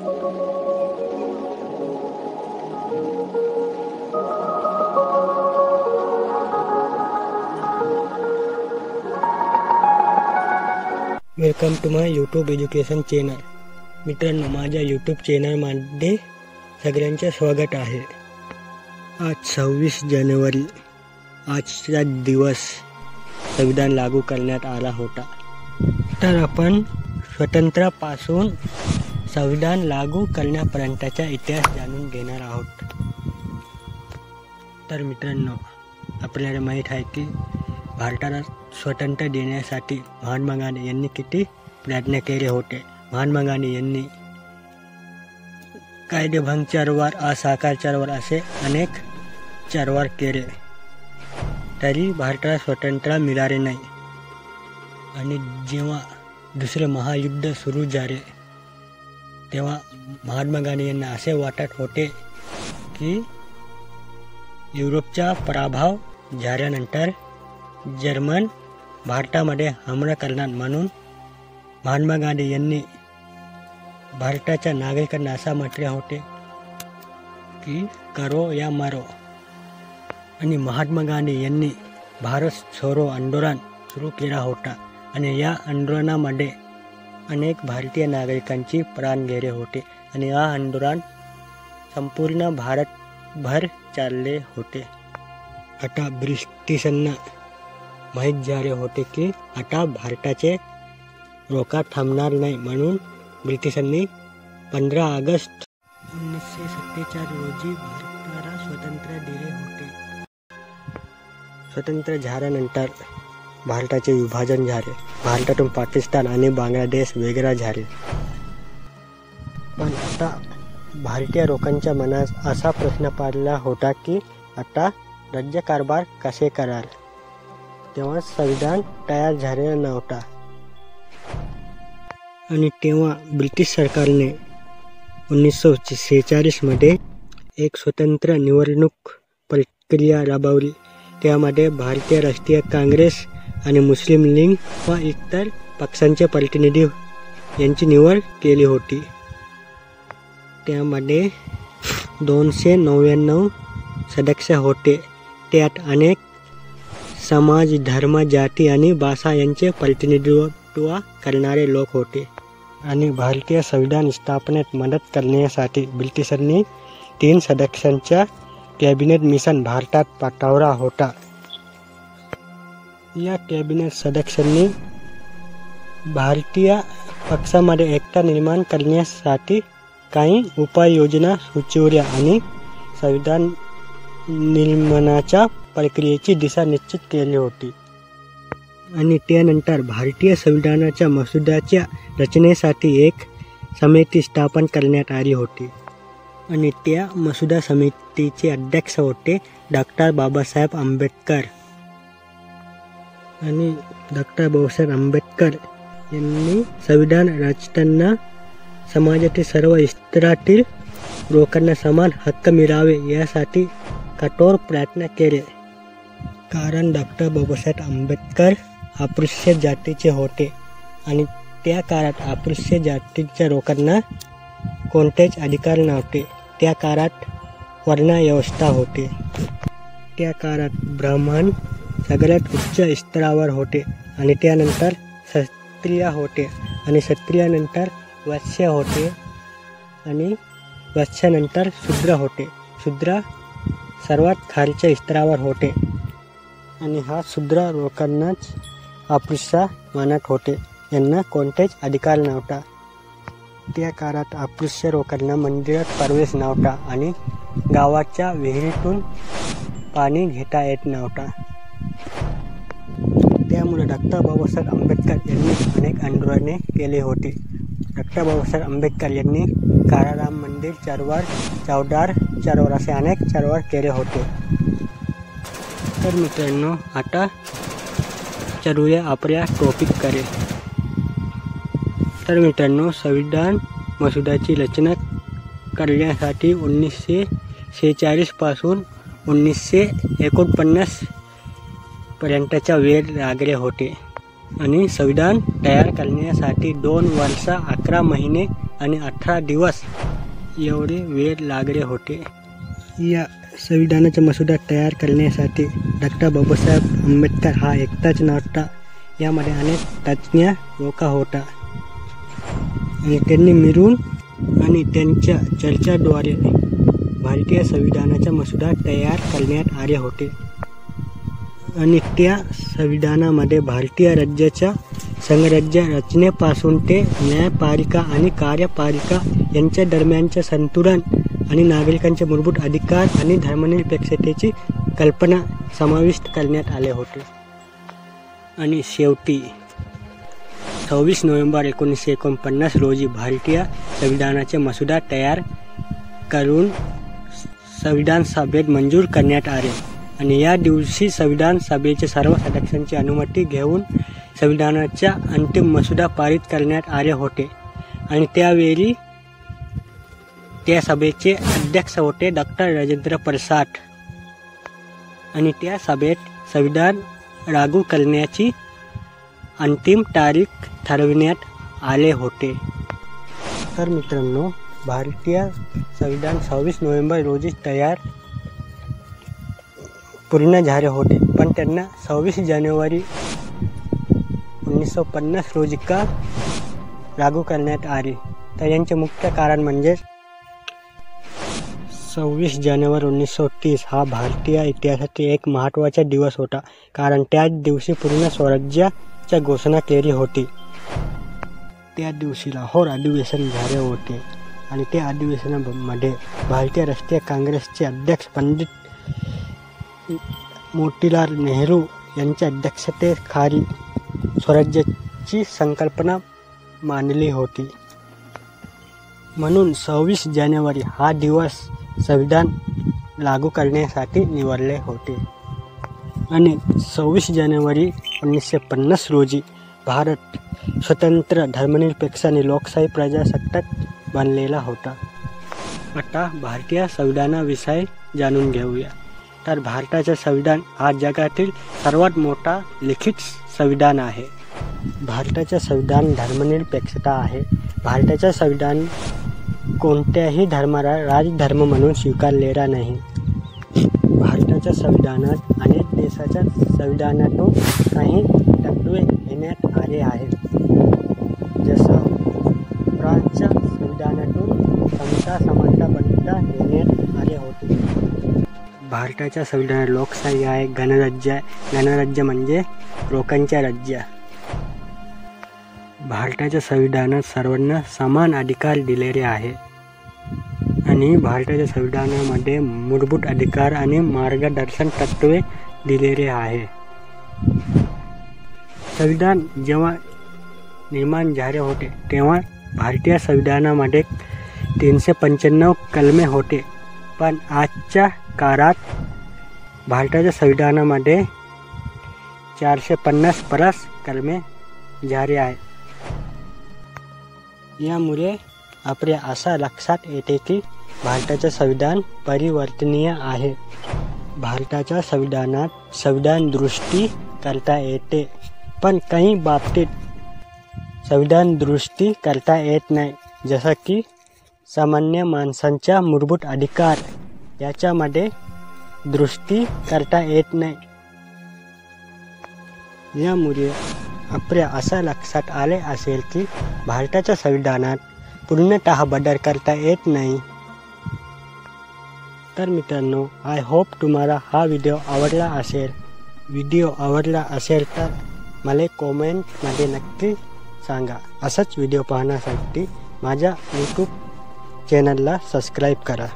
Welcome to my YouTube education channel. मित्रांनो, माझ्या YouTube चॅनलमध्ये सगळ्यांचे स्वागत आहे. आज 26 जानेवारी, आजचा दिवस संविधान लागू करण्यात आला होता. तर आपण स्वातंत्र्यापासून संविधान लागू करण्यापर्यंतचा इतिहास जाणून घेणार आहोत. तर मित्रांनो, आपल्याला माहीत आहे की भारताला स्वातंत्र्य देण्यासाठी महात्मा गांधी यांनी किती प्रयत्न केले होते. महात्मा गांधी यांनी कायदेभंग चळवळ, असहकार चळवळ असे अनेक चळवळ केले, तरी भारताला स्वातंत्र्य मिळाले नाही. आणि जेव्हा दुसरे महायुद्ध सुरू झाले तेव्हा महात्मा गांधी यांना असे वाटत होते की युरोपचा पराभव झाल्यानंतर जर्मन भारतामध्ये हमला करणार, म्हणून महात्मा गांधी यांनी भारताच्या नागरिकांना असा म्हटले होते की करो या मारो. आणि महात्मा गांधी यांनी भारत छोडो आंदोलन सुरू केला होता आणि या आंदोलनामध्ये अनेक भारतीय नागरिकांची प्राण गेले होते आणि हा आंदोलन संपूर्ण भारतभर चालले होते. आता ब्रिटिशांना माहीत झाले होते की आता भारताचे रोका थांबणार नाही, म्हणून ब्रिटिशांनी 15 ऑगस्ट 1947 रोजी भारताला स्वातंत्र्य दिले होते. स्वातंत्र्य झाल्यानंतर भारताचे विभाजन झाले. भारतातून पाकिस्तान आणि बांगलादेश वेगळा झाले. पण आता भारतीय लोकांच्या मनात असा प्रश्न पडला होता की आता राज्यकारभार कसे कराल. तेव्हा संविधान तयार झालेला नव्हता आणि तेव्हा ब्रिटिश सरकारने 1946 मध्ये एक स्वतंत्र निवडणूक प्रक्रिया राबवली. त्यामध्ये भारतीय राष्ट्रीय काँग्रेस आणि मुस्लिम लीग व इतर पक्षांचे प्रतिनिधी यांची निवड केली होती. त्यामध्ये 299 सदस्य होते. त्यात अनेक समाज, धर्म, जाती आणि भाषा यांचे प्रतिनिधित्व करणारे लोक होते. आणि भारतीय संविधान स्थापनेत मदत करण्यासाठी ब्रिटिशांनी 3 सदस्यांचा कॅबिनेट मिशन भारतात पाठवला होता. या कॅबिनेट सदस्यांनी भारतीय पक्षामध्ये एकता निर्माण करण्यासाठी काही उपाययोजना सुचवल्या आणि संविधान निर्माणाच्या प्रक्रियेची दिशा निश्चित केली होती. आणि त्यानंतर भारतीय संविधानाच्या मसुद्याच्या रचनेसाठी एक समिती स्थापन करण्यात आली होती. आणि त्या मसुदा समितीचे अध्यक्ष होते डॉक्टर बाबासाहेब आंबेडकर. आणि डॉक्टर बाबासाहेब आंबेडकर यांनी संविधान रचताना समाजातील सर्व स्तरातील लोकांना समान हक्क मिळावे यासाठी कठोर प्रयत्न केले. कारण डॉक्टर बाबासाहेब आंबेडकर अस्पृश्य जातीचे होते आणि त्या काळात अस्पृश्य जातीच्या लोकांना कोणतेच अधिकार नव्हते. त्या काळात वर्णव्यवस्था होते. त्या काळात ब्राह्मण सगळ्यात उच्च स्तरावर होते आणि त्यानंतर क्षत्रिय होते आणि क्षत्रियानंतर वैश्य होते आणि वैश्यानंतर शूद्र होते. शूद्र सर्वात खालच्या स्तरावर होते आणि हा शूद्र लोकांनाच अस्पृश्य मानत होते. यांना कोणतेच अधिकार नव्हता. त्या काळात अस्पृश्य लोकांना मंदिरात प्रवेश नव्हता आणि गावाच्या विहिरीतून पाणी घेता येत नव्हता. त्यामुळे डॉक्टर बाबासाहेब आंबेडकर यांनी अनेक आंदोलने केली होती. डॉक्टर बाबासाहेब आंबेडकर यांनी काळाराम मंदिर चळवळ, चौदार चळवळ असे अनेक चळवळ केले होते. तर मित्रांनो, आता चलूया आपल्या टॉपिककडे. तर मित्रांनो, संविधान मसुद्याची रचना करण्यासाठी 1946 पासून 1949 पर्यंतचा वेळ लागले होते. आणि संविधान तयार करण्यासाठी 2 वर्ष 11 महिने आणि 18 दिवस एवढे वेळ लागले होते. या संविधानाचा मसुदा तयार करण्यासाठी डॉक्टर बाबासाहेब आंबेडकर हा एकटाच नव्हता. यामध्ये अनेक तज्ज्ञ लोक होता आणि त्यांनी मिळून आणि त्यांच्या चर्चाद्वारे भारतीय संविधानाचा मसुदा तयार करण्यात आले होते. आणि त्या संविधानामध्ये भारतीय राज्याच्या संघराज्य रचनेपासून ते न्यायपालिका आणि कार्यपालिका यांच्या दरम्यानचे संतुलन आणि नागरिकांचे मूलभूत अधिकार आणि धर्मनिरपेक्षतेची कल्पना समाविष्ट करण्यात आले होते. आणि शेवटी 26 नोव्हेंबर 1949 रोजी भारतीय संविधानाचे मसुदा तयार करून संविधान सभेत मंजूर करण्यात आले. आणि या दिवशी संविधान सभेचे सर्व सदस्यांची अनुमती घेऊन संविधानाचा अंतिम मसुदा पारित करण्यात आले होते. आणि त्यावेळी त्या सभेचे अध्यक्ष होते डॉक्टर राजेंद्र प्रसाद. आणि त्या सभेत संविधान लागू करण्याची अंतिम तारीख ठरविण्यात आले होते. तर मित्रांनो, भारतीय संविधान 26 नोव्हेंबर रोजी तयार पूर्ण झाले होते, पण त्यांना 26 जानेवारी 1950 रोजी का लागू करण्यात आले. तर यांचे मुख्य कारण म्हणजे 26 जानेवारी 1930 हा भारतीय इतिहासातील एक महत्त्वाचा दिवस होता, कारण त्याच दिवशी पूर्ण स्वराज्याची घोषणा केली होती. त्या दिवशी लाहोर अधिवेशन झाले होते आणि त्या अधिवेशनामध्ये भारतीय राष्ट्रीय काँग्रेसचे अध्यक्ष पंडित मोतीलाल नेहरू यांच्या अध्यक्षतेखाली स्वराज्याची संकल्पना मांडली होती. म्हणून 26 जानेवारी हा दिवस संविधान लागू करण्यासाठी निवडले होते. आणि 26 जानेवारी 1950 रोजी भारत स्वतंत्र, धर्मनिरपेक्ष आणि लोकशाही प्रजासत्ताक बनलेला होता. आता भारतीय संविधानाविषयी जाणून घेऊया. तर भारताचे संविधान हा जगातील सर्वात मोठा लिखित संविधान आहे. भारताचे संविधान धर्मनिरपेक्षता आहे. भारताचे संविधान कोणत्याही धर्माला राजधर्म म्हणून स्वीकारलेला नाही. भारताच्या संविधानात अनेक देशाच्या संविधानातून काही तत्त्वे घेण्यात आले आहेत. जसं फ्रान्सच्या संविधानातून समता, समानता, बंधुता घेण्यात आले होते. भारताच्या संविधानात लोकशाही आहे, गणराज्य आहे. गणराज्य म्हणजे लोकांचे राज्य. भारताच्या संविधानात सर्वांना समान अधिकार दिलेले आहे. आणि भारताच्या संविधानामध्ये मूलभूत अधिकार आणि मार्गदर्शन तत्त्वे दिलेले आहे. संविधान जेव्हा निर्माण झाले होते तेव्हा भारतीय संविधानामध्ये 395 कलमे होते, पण आजच्या काळात भारताच्या संविधानामध्ये 450 प्लस कलमे झाले आहेत. यामुळे आपल्या असं लक्षात येते की भारताचे संविधान परिवर्तनीय आहे. भारताच्या संविधानात संविधान दुरुस्ती करता येते, पण काही बाबतीत संविधान दुरुस्ती करता येत नाही. जसं की सामान्य माणसांच्या मूलभूत अधिकार याच्यामध्ये दुरुस्ती करता येत नाही. यामुळे आपल्या असं लक्षात आले असेल की भारताच्या संविधानात पूर्णतः बदल करता येत नाही. तर मित्रांनो, आय होप तुम्हाला हा व्हिडिओ आवडला असेल. व्हिडिओ आवडला असेल तर मला कॉमेंटमध्ये नक्की सांगा. असंच व्हिडिओ पाहण्यासाठी माझ्या यूट्यूब चॅनलला सबस्क्राईब करा.